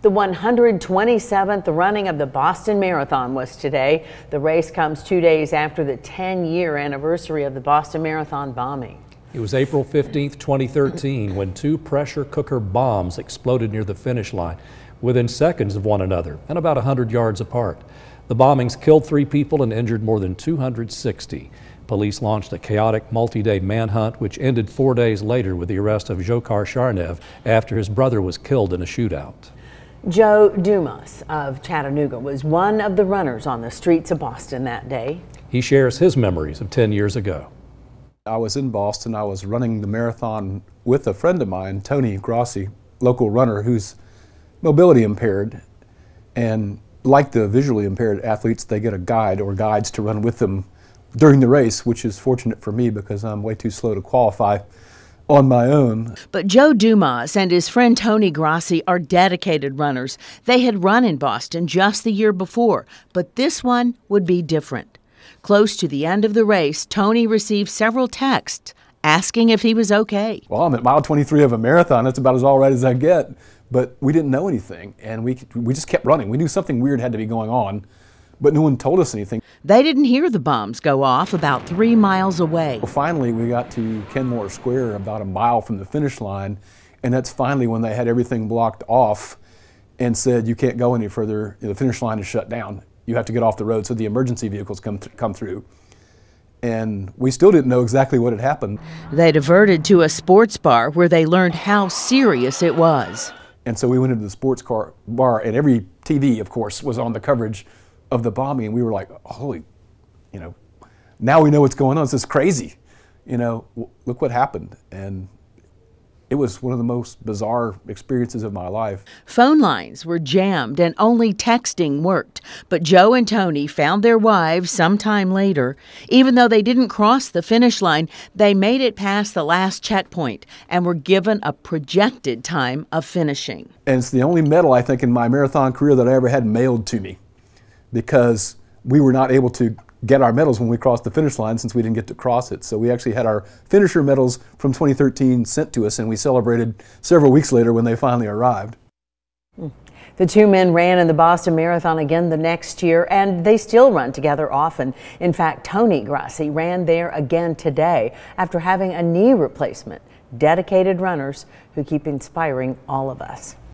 The 127th running of the Boston Marathon was today. The race comes 2 days after the 10-year anniversary of the Boston Marathon bombing. It was April 15, 2013, when two pressure cooker bombs exploded near the finish line within seconds of one another and about 100 yards apart. The bombings killed 3 people and injured more than 260. Police launched a chaotic multi-day manhunt, which ended 4 days later with the arrest of Dzhokhar Sharnev after his brother was killed in a shootout. Joe Dumas of Chattanooga was one of the runners on the streets of Boston that day. He shares his memories of 10 years ago. I was in Boston. I was running the marathon with a friend of mine, Tony Grossi, local runner who's mobility impaired. And like the visually impaired athletes, they get a guide or guides to run with them during the race, which is fortunate for me because I'm way too slow to qualify on my own. But Joe Dumas and his friend Tony Grossi are dedicated runners. They had run in Boston just the year before, but this one would be different. Close to the end of the race, Tony received several texts asking if he was okay. Well, I'm at mile 23 of a marathon. That's about as all right as I get. But we didn't know anything, and we just kept running. We knew something weird had to be going on, but no one told us anything. They didn't hear the bombs go off about 3 miles away. Well, finally, we got to Kenmore Square about a mile from the finish line, and that's finally when they had everything blocked off and said, you can't go any further. The finish line is shut down. You have to get off the road, so the emergency vehicles come through. And we still didn't know exactly what had happened. They diverted to a sports bar where they learned how serious it was. And so we went into the sports bar, and every TV, of course, was on the coverage of the bombing, and we were like, holy, now we know what's going on. This is crazy. Look what happened. And it was one of the most bizarre experiences of my life. Phone lines were jammed and only texting worked. But Joe and Tony found their wives sometime later. Even though they didn't cross the finish line, they made it past the last checkpoint and were given a projected time of finishing. And it's the only medal, I think, in my marathon career that I ever had mailed to me, because we were not able to get our medals when we crossed the finish line since we didn't get to cross it. So we actually had our finisher medals from 2013 sent to us, and we celebrated several weeks later when they finally arrived. The two men ran in the Boston Marathon again the next year, and they still run together often. In fact, Tony Grossi ran there again today after having a knee replacement. Dedicated runners who keep inspiring all of us.